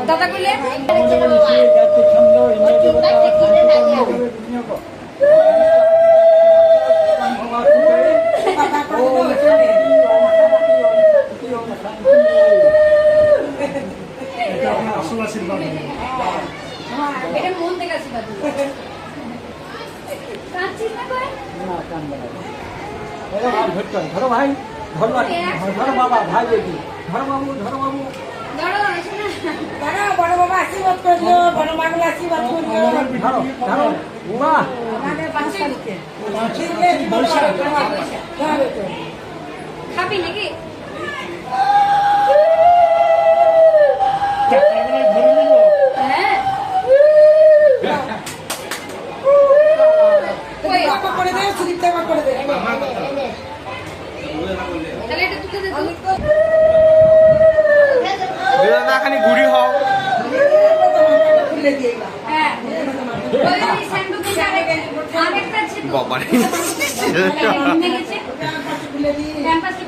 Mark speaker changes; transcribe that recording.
Speaker 1: দাদা কইলে এটা মন থেকে আশীর্বাদ কাঁদছিস না কই না কাঁদবে না ধরো ভাই ধরো বাবা ভাই দেখি ধরো বাবু ধরো বড় বাবা আশীর্বাদ করে দিও বড় মাগুলো আশীর্বাদ করে দিও ধরো বাবা আমাদের 5 তারিখে খাবি নাকি করে দে সুদীপ্তা করে দে তাহলে এটা তুলে দে
Speaker 2: বেদানা খানি ঘুরি হও
Speaker 1: হ্যাঁ ওই স্যান্ডউইচ আরেকটা ছিল
Speaker 2: বাবা রে
Speaker 1: খুলে দি ক্যাম্পাসে